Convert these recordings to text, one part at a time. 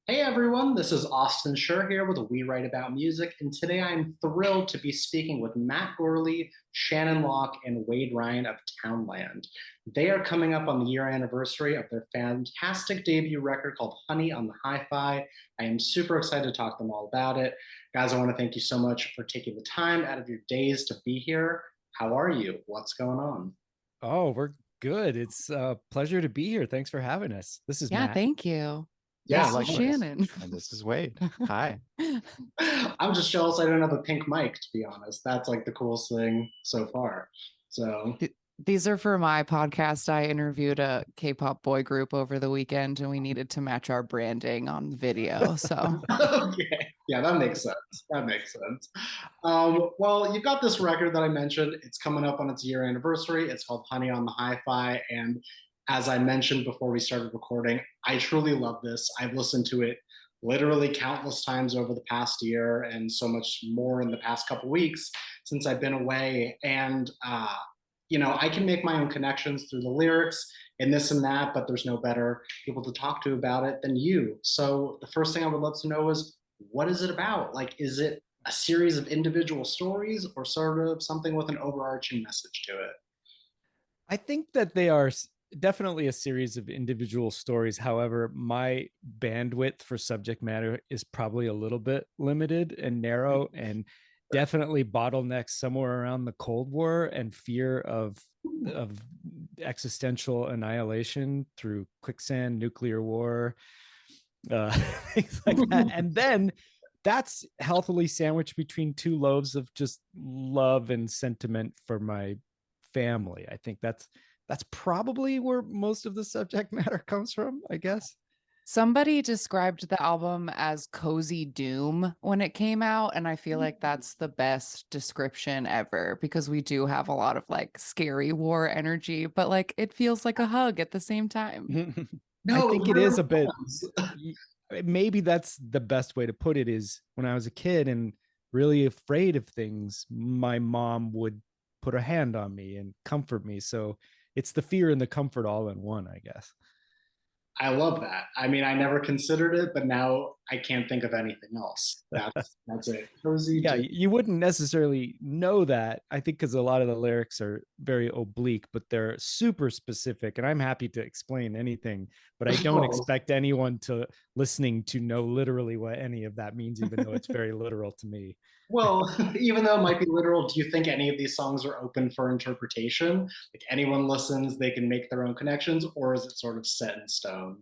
Hey everyone, this is Austin Schur here with We Write About Music, and today I'm thrilled to be speaking with Matt Gourley, Shannon Locke, and Wade Ryan of Townland. They are coming up on the year anniversary of their fantastic debut record called Honey on the Hi-Fi. I am super excited to talk to them all about it. Guys, I want to thank you so much for taking the time out of your days to be here. How are you? What's going on? Oh, we're good. It's a pleasure to be here. Thanks for having us. This is Yeah, Matt. thank you. Yeah, This Yeah, is likewise. Shannon. And this is Wade. Hi. I'm just jealous I don't have a pink mic, to be honest. That's like the coolest thing so far. So, These are for my podcast. I interviewed a K-pop boy group over the weekend and we needed to match our branding on the video. So, okay. Yeah, that makes sense. That makes sense. Well, you've got this record that I mentioned. It's coming up on its year anniversary. It's called Honey on the Hi-Fi. And as I mentioned before we started recording, I truly love this. I've listened to it literally countless times over the past year and so much more in the past couple weeks since I've been away. And, I can make my own connections through the lyrics and this and that, but there's no better people to talk to about it than you. So the first thing I would love to know is what is it about? Like, is it a series of individual stories or sort of something with an overarching message to it? I think that they are definitely a series of individual stories. However, my bandwidth for subject matter is probably a little bit limited and narrow, and definitely bottlenecks somewhere around the Cold War and fear of existential annihilation through quicksand, nuclear war, things like that. And then that's healthily sandwiched between two loaves of just love and sentiment for my family. I think that's probably where most of the subject matter comes from, I guess. somebody described the album as cozy doom when it came out. And I feel like that's the best description ever because we do have a lot of like scary war energy, but like it feels like a hug at the same time. I No, it think it is really a bit, does. maybe that's the best way to put it, is when I was a kid and really afraid of things, my mom would put a hand on me and comfort me. So it's the fear and the comfort all in one, I guess. I love that. I mean, I never considered it, but now I can't think of anything else. That's it. Cozy Yeah, do. you wouldn't necessarily know that, I think, because a lot of the lyrics are very oblique, but they're super specific. And I'm happy to explain anything, but I don't Oh, expect anyone to listening to know literally what any of that means, even though it's very literal to me. well, even though it might be literal, do you think any of these songs are open for interpretation? Like anyone listens, they can make their own connections, or is it sort of set in stone?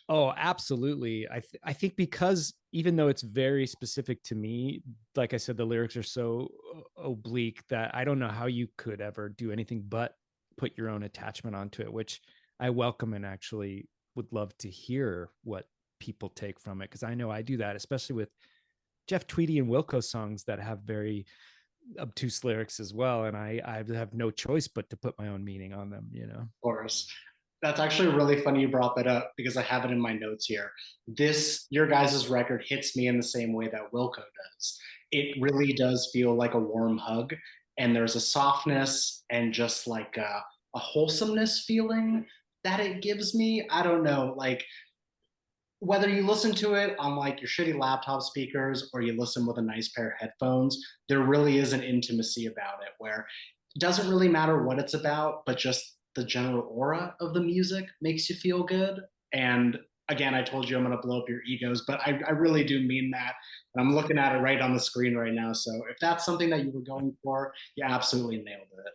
Oh, absolutely. I think because even though it's very specific to me, like I said, the lyrics are so oblique that I don't know how you could ever do anything but put your own attachment onto it, which I welcome and actually would love to hear what people take from it, because I know I do that, especially with Jeff Tweedy and Wilco songs that have very obtuse lyrics as well, and I have no choice but to put my own meaning on them. Chorus. That's actually really funny you brought that up because I have it in my notes here. Your guys' record hits me in the same way that Wilco does. It really does feel like a warm hug, and there's a softness and just like a wholesomeness feeling that it gives me. I don't know, like whether you listen to it on like your shitty laptop speakers or you listen with a nice pair of headphones, there really is an intimacy about it where it doesn't really matter what it's about, but just the general aura of the music makes you feel good. And again, I told you I'm going to blow up your egos, but I really do mean that. And I'm looking at it right on the screen right now. So if that's something that you were going for, you absolutely nailed it.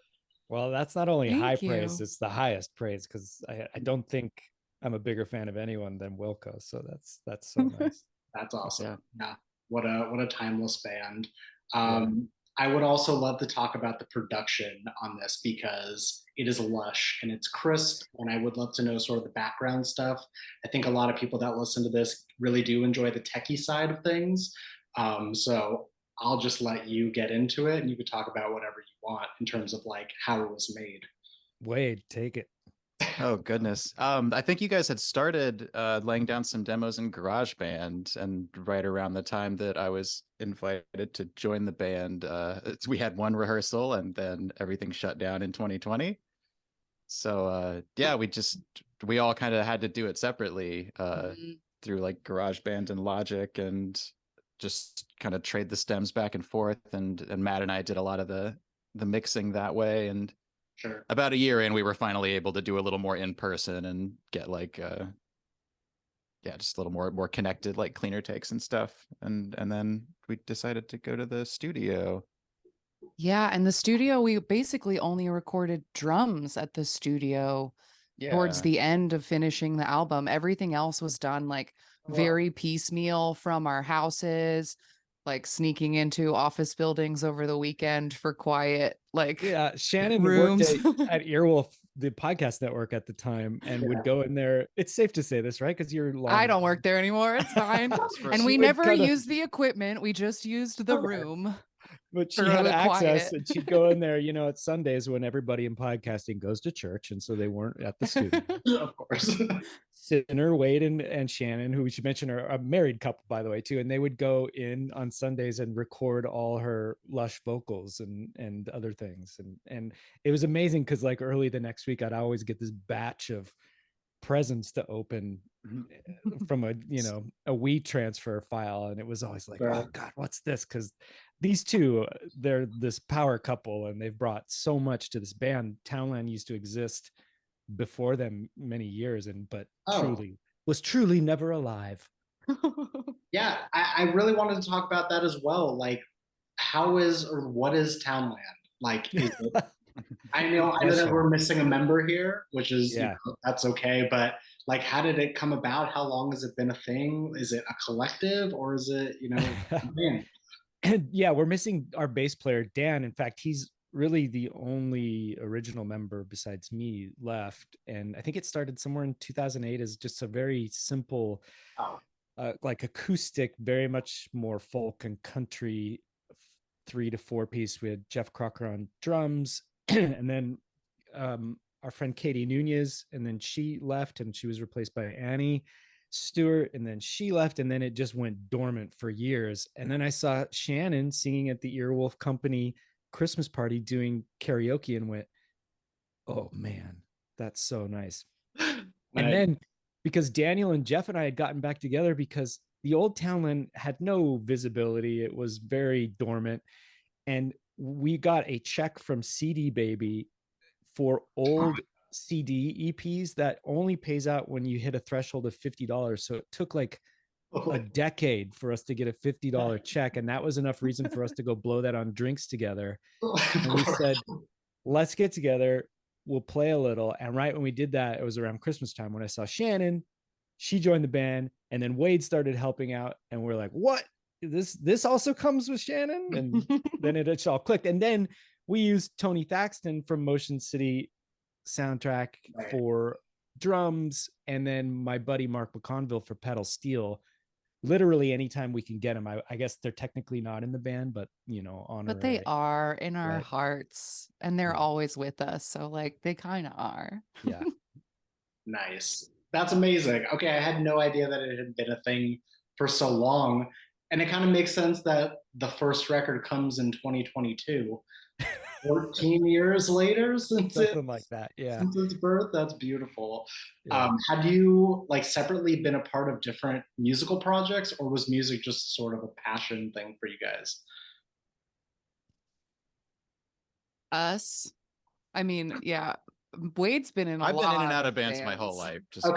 Well, that's not only high Thank praise, you. it's the highest praise, because I don't think I'm a bigger fan of anyone than Wilco. So that's so nice. That's awesome. Yeah. Yeah. What a timeless band. Yeah. I would also love to talk about the production on this because it is lush and it's crisp, and I would love to know sort of the background stuff. I think a lot of people that listen to this really do enjoy the techie side of things. So I'll just let you get into it, and you could talk about whatever you want in terms of like how it was made. Wade, take it. Oh goodness. I think you guys had started laying down some demos in GarageBand, and right around the time that I was invited to join the band, we had one rehearsal, and then everything shut down in 2020. So yeah, we all kind of had to do it separately. through like GarageBand and Logic and just kind of trade the stems back and forth. And Matt and I did a lot of the mixing that way. And Sure. about a year in, we were finally able to do a little more in person and get like just a little more connected, like cleaner takes and stuff. And then we decided to go to the studio. Yeah, and the studio, we basically only recorded drums at the studio towards the end of finishing the album. Everything else was done like very piecemeal from our houses, like sneaking into office buildings over the weekend for quiet, like Yeah, Shannon rooms. worked at Earwolf, the podcast network at the time, and would go in there. It's safe to say this, right? Because you're long. I don't work there anymore. It's fine. And we never used the equipment. We just used the room. But she had access and she'd go in there, you know, at Sundays when everybody in podcasting goes to church. And so they weren't at the studio. Of course. Sinner, Wade, and Shannon, who we should mention are a married couple, by the way, too. And they would go in on Sundays and record all her lush vocals and other things. And it was amazing because like early the next week, I'd always get this batch of presents to open from a Wii transfer file. And it was always like, oh God, what's this? Because these two, they're this power couple and they've brought so much to this band. Townland used to exist before them many years, but truly never alive. Yeah, I really wanted to talk about that as well. Like, what is Townland? Like, is it, I know that we're missing a member here, which is that's okay, but like, how did it come about? How long has it been a thing? Is it a collective or is it, a band? Yeah, we're missing our bass player, Dan. In fact, he's really the only original member besides me left. And I think it started somewhere in 2008 as just a very simple, like acoustic, very much more folk and country 3 to 4 piece. We had Jeff Crocker on drums and then our friend Katie Nunez, and then she left and she was replaced by Annie Stewart, and then she left, and then it just went dormant for years. And then I saw Shannon singing at the Earwolf Company Christmas party doing karaoke and went, oh man, that's so nice. And then because Daniel and Jeff and I had gotten back together because the old Townland had no visibility, it was very dormant, and we got a check from CD Baby for old CD EPs that only pays out when you hit a threshold of $50. So it took like a decade for us to get a $50 check. And that was enough reason for us to go blow that on drinks together. And we said, let's get together. We'll play a little. And right when we did that, it was around Christmas time when I saw Shannon, she joined the band, and then Wade started helping out. And we're like, what? This also comes with Shannon? And then it all clicked. And then we used Tony Thaxton from Motion City soundtrack for drums, and then my buddy Mark McConville for pedal steel. Literally anytime we can get them. I guess they're technically not in the band, but honorary. But they are in our hearts, and they're always with us. So like they kind of are. Yeah. Nice. That's amazing. Okay, I had no idea that it had been a thing for so long, and it kind of makes sense that the first record comes in 2022. 14 years later since something like that, since its birth. That's beautiful. Had you like separately been a part of different musical projects, or was music just sort of a passion thing for you guys? Us, I mean, yeah, Wade's been in I've been in and out of bands my whole life, just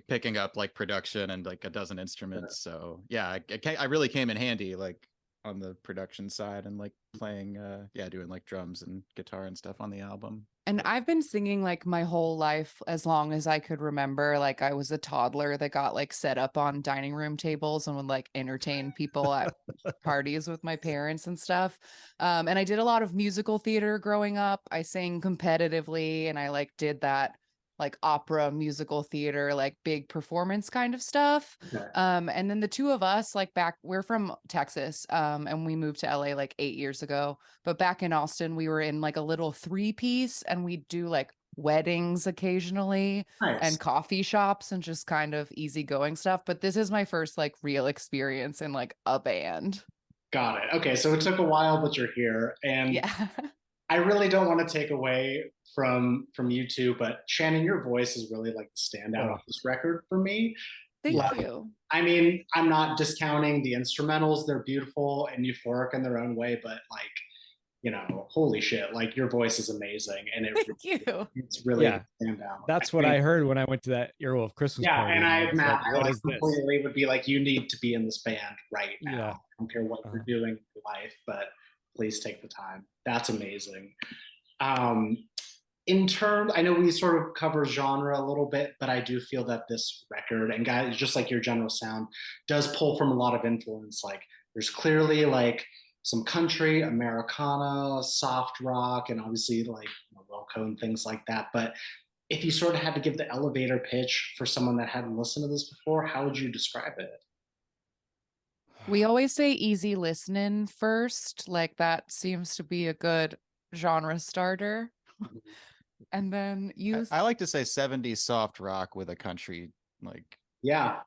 picking up like production and like a dozen instruments. So yeah, I really came in handy like on the production side and like playing doing like drums and guitar and stuff on the album. And I've been singing like my whole life, as long as I could remember. Like I was a toddler that got like set up on dining room tables and would like entertain people at parties with my parents and stuff. And I did a lot of musical theater growing up. I sang competitively, and I like did that like opera, musical theater, like big performance kind of stuff. Okay. And then the two of us, like we're from Texas, and we moved to LA like 8 years ago. But back in Austin, we were in like a little 3-piece, and we do like weddings occasionally and coffee shops and just kind of easygoing stuff. But this is my first like real experience in like a band. Got it. Okay, so it took a while, but you're here, and I really don't want to take away from you two, but Shannon, your voice is really like the standout of this record for me. Thank Like, you. I mean, I'm not discounting the instrumentals. They're beautiful and euphoric in their own way, but like, holy shit, like your voice is amazing. And Thank you. it's really Yeah. stand out. That's what I heard when I went to that Earwolf Christmas Yeah, party. and I was Matt, like, what I is this? completely would be like, you need to be in this band right now. Yeah. I don't care what you're doing in your life, but please take the time. That's amazing. In terms, I know we sort of cover genre a little bit, but I do feel that this record, and guys, just like your general sound, does pull from a lot of influence. Like there's clearly like some country, Americana, soft rock, and obviously like Wilco and things like that. But if you sort of had to give the elevator pitch for someone that hadn't listened to this before, how would you describe it? We always say easy listening first. Like that seems to be a good genre starter. And then I like to say 70s soft rock with a country like Yeah.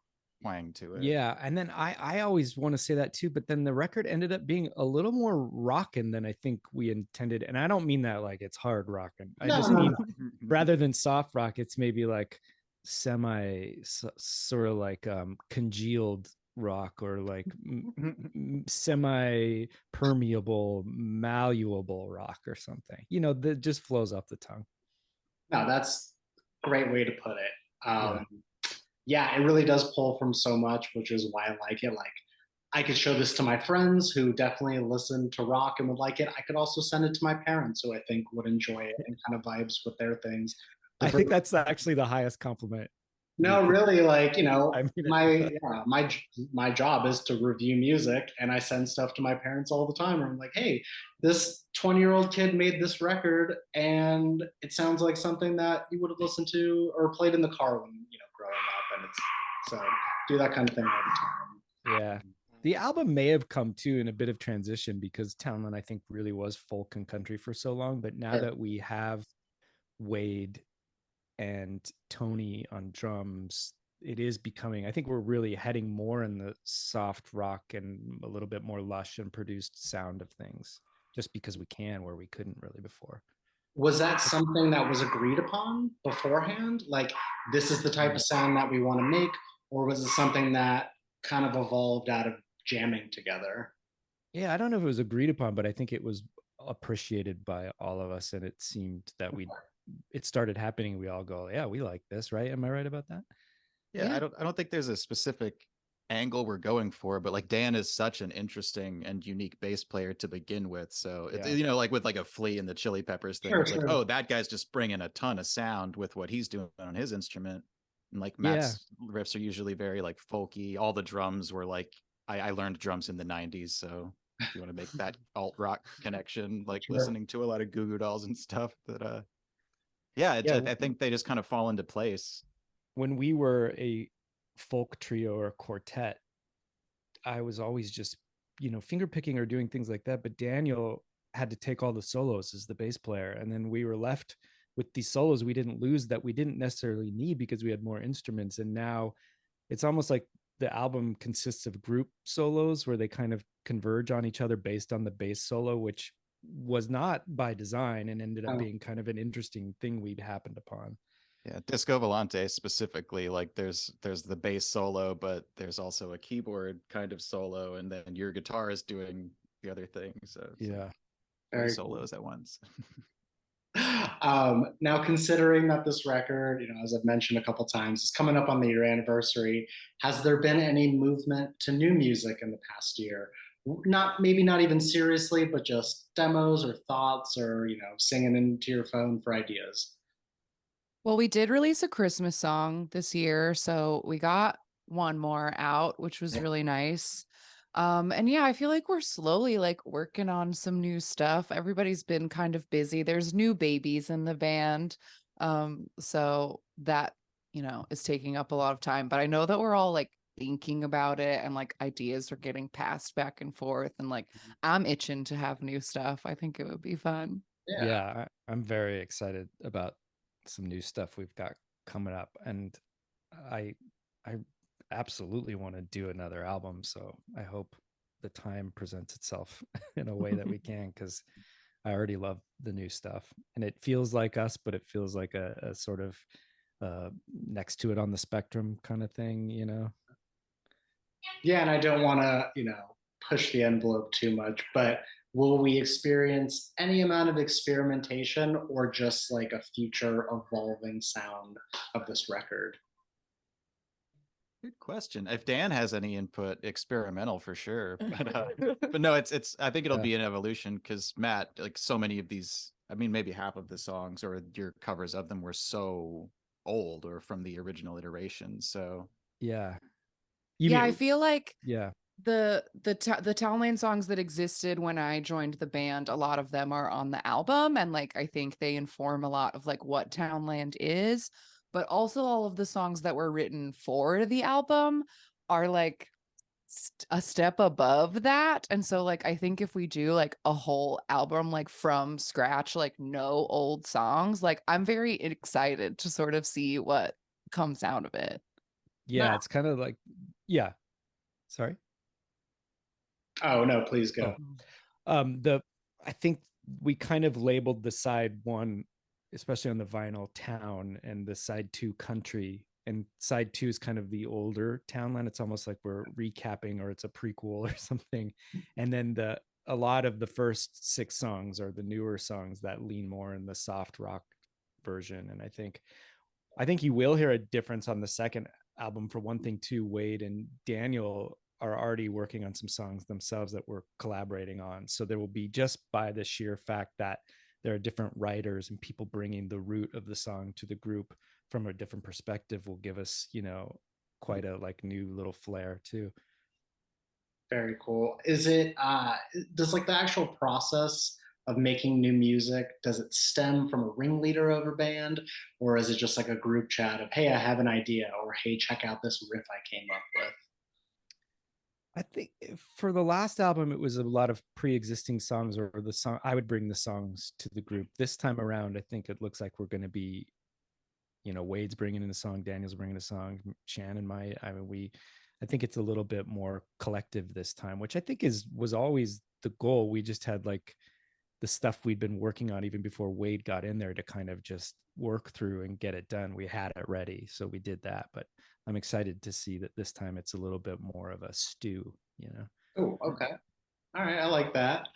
twang to it. Yeah, and then I always want to say that too, but then the record ended up being a little more rockin' than I think we intended, and I don't mean that like it's hard rockin'. I just mean rather than soft rock, it's maybe like sort of like congealed rock, or like semi permeable, malleable rock or something. That just flows off the tongue. No, that's a great way to put it. Yeah. Yeah, it really does pull from so much, which is why I like it. Like, I could show this to my friends who definitely listen to rock and would like it. I could also send it to my parents who I think would enjoy it and kind of vibes with their things. I think that's actually the highest compliment. No, really, like, I mean, my job is to review music, and I send stuff to my parents all the time. I'm like, hey, this 20-year-old kid made this record, and it sounds like something that you would have listened to or played in the car when growing up, and it's so do that kind of thing all the time. Yeah. The album may have come to in a bit of transition because Townland, I think, really was folk and country for so long. But now that we have Wade and Tony on drums, it is becoming, I think we're really heading more in the soft rock and a little bit more lush and produced sound of things, just because we can, where we couldn't really before. Was that something that was agreed upon beforehand? Like, this is the type of sound that we want to make, or was it something that kind of evolved out of jamming together? Yeah, I don't know if it was agreed upon, but I think it was appreciated by all of us, and it seemed that it started happening. We all go, yeah, we like this, right? Am I right about that? Yeah. I don't think there's a specific angle we're going for, but like Dan is such an interesting and unique bass player to begin with. So it's like with like a Flea and the Chili Peppers thing, it's like, oh, that guy's just bringing a ton of sound with what he's doing on his instrument. And like Matt's riffs are usually very like folky. All the drums were like, I learned drums in the 90s, so if you want to make that alt rock connection, like listening to a lot of Goo Goo Dolls and stuff, that I think they just kind of fall into place. When we were a folk trio or a quartet, I was always just finger picking or doing things like that, but Daniel had to take all the solos as the bass player, and then we were left with these solos we didn't lose, that we didn't necessarily need because we had more instruments. And now it's almost like the album consists of group solos where they kind of converge on each other based on the bass solo, which was not by design and ended up being kind of an interesting thing we'd happened upon. Yeah, Disco Volante specifically, like there's the bass solo, but there's also a keyboard kind of solo, and then your guitar is doing the other thing. So yeah, three solos at once. Now, considering that this record, as I've mentioned a couple times, is coming up on the year anniversary, has there been any movement to new music in the past year? Maybe not even seriously, but just demos or thoughts, or singing into your phone for ideas. Well, we did release a Christmas song this year, so we got one more out, which was really nice. And yeah, I feel like we're slowly like working on some new stuff. Everybody's been kind of busy. There's new babies in the band. So that, is taking up a lot of time, but I know that we're all like thinking about it, and like ideas are getting passed back and forth, and like I'm itching to have new stuff. I think it would be fun. Yeah, I'm very excited about some new stuff we've got coming up, and I absolutely want to do another album, so I hope the time presents itself in a way that we can, because I already love the new stuff and it feels like us, but it feels like a sort of next to it on the spectrum kind of thing, you know. Yeah, and I don't want to, push the envelope too much, but will we experience any amount of experimentation or just like a future evolving sound of this record? Good question. If Dan has any input, experimental for sure. But no, it's I think it'll be an evolution because Matt, like so many of these, I mean, maybe half of the songs or your covers of them were so old or from the original iteration. So Yeah. I feel like yeah. the Townland songs that existed when I joined the band, a lot of them are on the album, and like I think they inform a lot of like what Townland is, but also all of the songs that were written for the album are like a step above that. And so like I think if we do like a whole album like from scratch, like no old songs, like I'm very excited to sort of see what comes out of it. Yeah, it's kind of like, yeah. Sorry. Oh no, please go. I think we kind of labeled the side one, especially on the vinyl, Town, and the side two, Country. And side two is kind of the older Townland. It's almost like we're recapping or it's a prequel or something. And then a lot of the first 6 songs are the newer songs that lean more in the soft rock version. And I think you will hear a difference on the second album. For one thing, too, Wade and Daniel are already working on some songs themselves that we're collaborating on. So there will be, just by the sheer fact that there are different writers and people bringing the root of the song to the group from a different perspective, will give us, quite a like new little flair too. Very cool. Is it does like the actual process of making new music, does it stem from a ringleader of a band, or is it just like a group chat of, hey, I have an idea, or hey, check out this riff I came up with? I think for the last album, it was a lot of pre-existing songs, or the song I would bring the songs to the group. This time around, I think it looks like we're going to be, Wade's bringing in a song, Daniel's bringing a song, Shannon might. I think it's a little bit more collective this time, which I think was always the goal. We just had like the stuff we'd been working on even before Wade got in there to kind of just work through and get it done. We had it ready, so we did that. But I'm excited to see that this time it's a little bit more of a stew, Oh, okay. All right, I like that.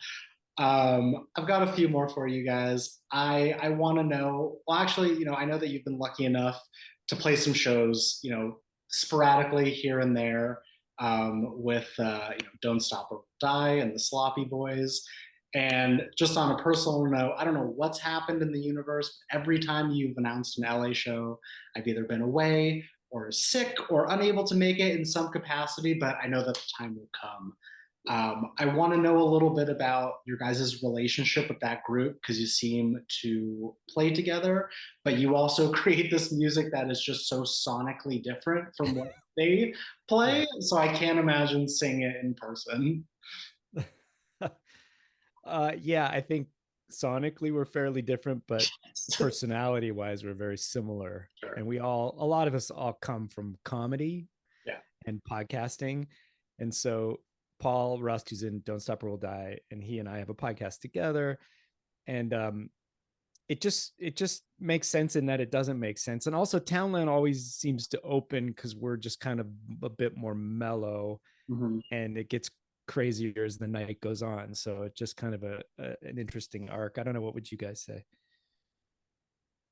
I've got a few more for you guys. I want to know. Well, actually, I know that you've been lucky enough to play some shows, sporadically here and there, with Don't Stop or Die and the Sloppy Boys. And just on a personal note, I don't know what's happened in the universe, but every time you've announced an LA show, I've either been away or sick or unable to make it in some capacity, but I know that the time will come. I want to know a little bit about your guys' relationship with that group, because you seem to play together, but you also create this music that is just so sonically different from what they play. So I can't imagine seeing it in person. Yeah, I think sonically we're fairly different, but personality wise we're very similar. Sure. And a lot of us all come from comedy and podcasting. And so Paul Rust, who's in Don't Stop or Will Die, and he and I have a podcast together. And it just makes sense in that it doesn't make sense. And also Townland always seems to open because we're just kind of a bit more mellow, and it gets crazier as the night goes on. So it's just kind of an interesting arc. I don't know, what would you guys say?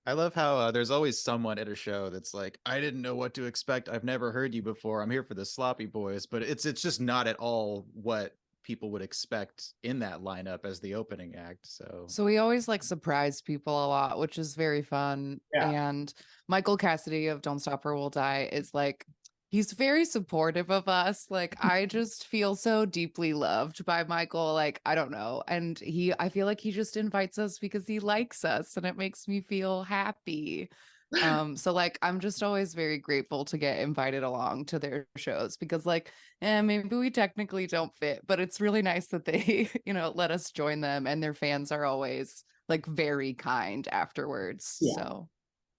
I love how there's always someone at a show that's like, I didn't know what to expect. I've never heard you before. I'm here for the Sloppy Boys, but it's just not at all what people would expect in that lineup as the opening act. So we always like surprise people a lot, which is very fun. Yeah. And Michael Cassidy of Don't Stop or Will Die is like, he's very supportive of us. Like, I just feel so deeply loved by Michael. Like, I don't know. And I feel like he just invites us because he likes us, and it makes me feel happy. So like, I'm just always very grateful to get invited along to their shows, because like, maybe we technically don't fit, but it's really nice that they, let us join them, and their fans are always like very kind afterwards. Yeah. So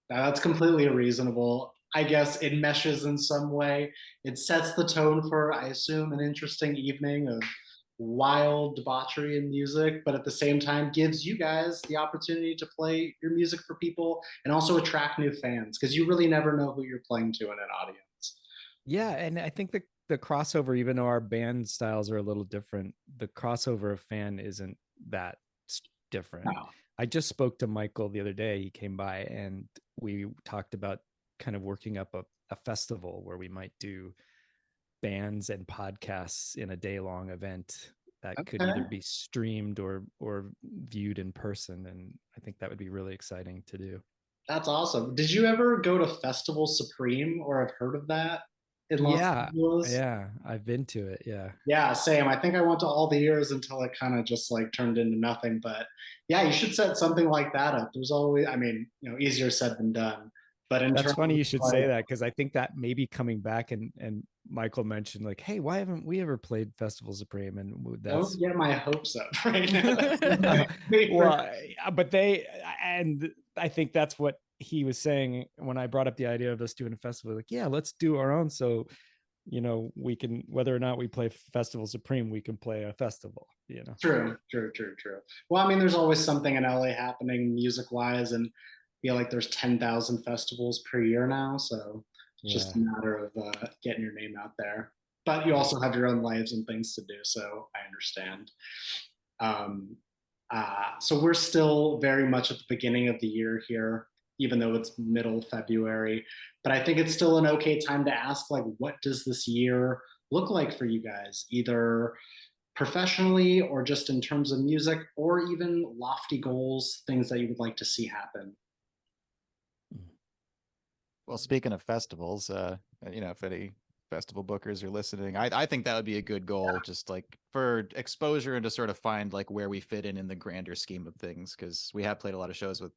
that's completely reasonable. I guess it meshes in some way. It sets the tone for, I assume, an interesting evening of, wild debauchery in music, but at the same time gives you guys the opportunity to play your music for people and also attract new fans because you really never know who you're playing to in an audience. Yeah, and I think the crossover, even though our band styles are a little different, the crossover of fan isn't that different. No. I just spoke to Michael the other day. He came by and we talked about kind of working up a festival where we might do bands and podcasts in a day-long event that could Okay. either be streamed or viewed in person. And I think that would be really exciting to do. That's awesome. Did you ever go to Festival Supreme or have heard of that in Los Yeah, Angeles? yeah, I've been to it. Yeah. Yeah, same. I think I went to all the years until it kind of just like turned into nothing. But yeah, you should set something like that up. There's always, I mean, easier said than done. But in That's terms funny of you should like, say that because I think that may be coming back and Michael mentioned like, hey, why haven't we ever played Festival Supreme? And don't that's get my hopes up right now. well, but and I think that's what he was saying when I brought up the idea of us doing a festival. Like, yeah, let's do our own. So, we can, whether or not we play Festival Supreme, we can play a festival, True, true, true, true. Well, I mean, there's always something in LA happening music wise, and I feel like there's 10,000 festivals per year now. So it's just a Yeah. matter of getting your name out there. But you also have your own lives and things to do. So I understand. Um, so we're still very much at the beginning of the year here, even though it's middle February. But I think it's still an okay time to ask, like, what does this year look like for you guys? Either professionally or just in terms of music or even lofty goals, things that you would like to see happen. Well, speaking of festivals, if any festival bookers are listening, I think that would be a good goal, just like for exposure and to sort of find like where we fit in the grander scheme of things. Because we have played a lot of shows with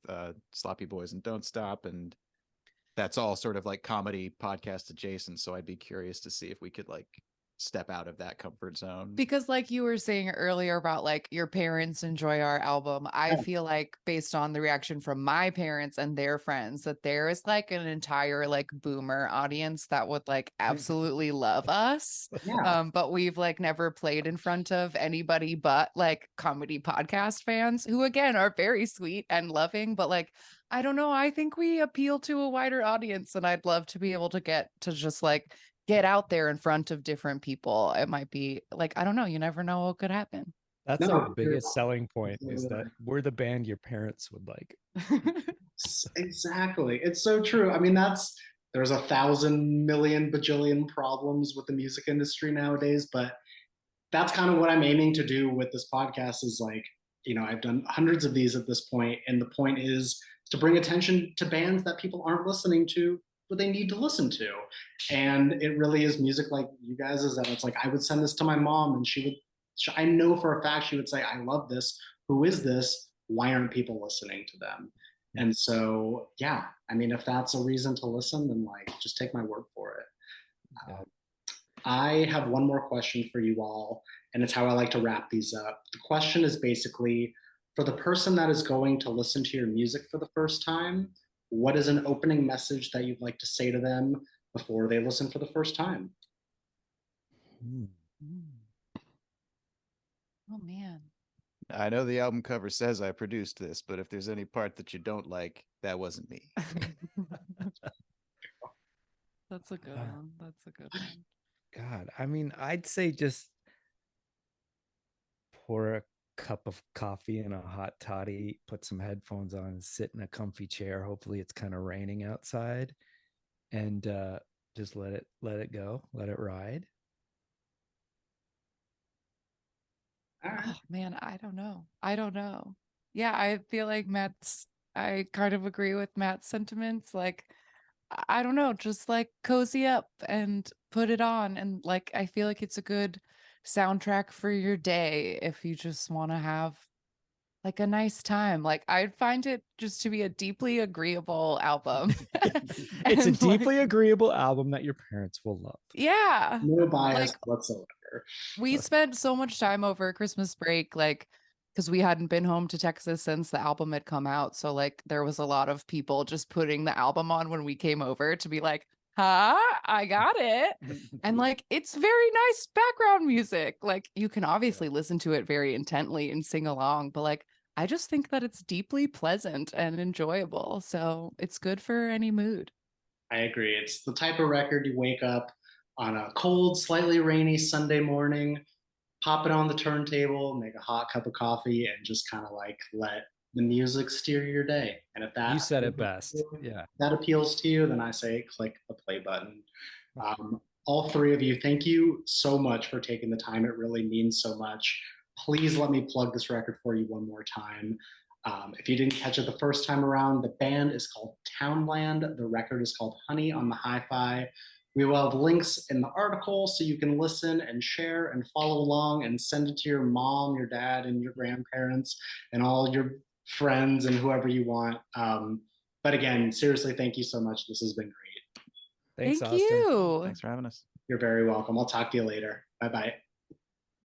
Sloppy Boys and Don't Stop, and that's all sort of like comedy podcast adjacent. So I'd be curious to see if we could like step out of that comfort zone. Because like you were saying earlier about like your parents enjoy our album, I feel like based on the reaction from my parents and their friends that there is like an entire like boomer audience that would like absolutely love us. Yeah. But we've like never played in front of anybody but like comedy podcast fans who again are very sweet and loving, but like I don't know, I think we appeal to a wider audience and I'd love to be able to get to just like get out there in front of different people. It might be like, I don't know, you never know what could happen. That's No, our biggest selling point is that we're the band your parents would like. exactly. It's so true. I mean, there's 1,000,000,000 bajillion problems with the music industry nowadays, but that's kind of what I'm aiming to do with this podcast is like, I've done hundreds of these at this point, and the point is to bring attention to bands that people aren't listening to, but they need to listen to. And it really is music like you guys is that it's like I would send this to my mom and I know for a fact she would say, I love this. Who is this? Why aren't people listening to them? And so, yeah, I mean, if that's a reason to listen, then like just take my word for it. Yeah. I have one more question for you all, and it's how I like to wrap these up. The question is basically for the person that is going to listen to your music for the first time, what is an opening message that you'd like to say to them before they listen for the first time? Oh man. I know the album cover says I produced this, but if there's any part that you don't like, that wasn't me. That's a good one. That's a good one. God, I mean, I'd say just pour a cup of coffee in a hot toddy, put some headphones on, and sit in a comfy chair. Hopefully, it's kind of raining outside, and just let it go, let it ride. Oh man, I don't know. Yeah, I feel like I kind of agree with Matt's sentiments. Like, I don't know, just like cozy up and put it on. And like, I feel like it's a good soundtrack for your day if you just want to have like a nice time. Like, I'd find it just to be a deeply agreeable album. It's a And, deeply like, agreeable album that your parents will love. yeah. No bias Like, whatsoever. we spent so much time over Christmas break, like, because we hadn't been home to Texas since the album had come out. So, like, there was a lot of people just putting the album on when we came over to be like, huh? I got it. And like, it's very nice background music. Like, you can obviously listen to it very intently and sing along, but like, I just think that it's deeply pleasant and enjoyable. So it's good for any mood. I agree. It's the type of record you wake up on a cold, slightly rainy Sunday morning, pop it on the turntable, make a hot cup of coffee, and just kind of like let the music steer your day. And if You that said it best. Yeah. that appeals to you, then I say click the play button. All three of you, thank you so much for taking the time. It really means so much. Please let me plug this record for you one more time. If you didn't catch it the first time around, the band is called Townland. The record is called Honey on the Hi-Fi. We will have links in the article so you can listen and share and follow along and send it to your mom, your dad, and your grandparents and all your friends and whoever you want. But again, seriously, thank you so much. This has been great. Thanks, Thank Austin. you. Thanks for having us. You're very welcome. I'll talk to you later. Bye bye.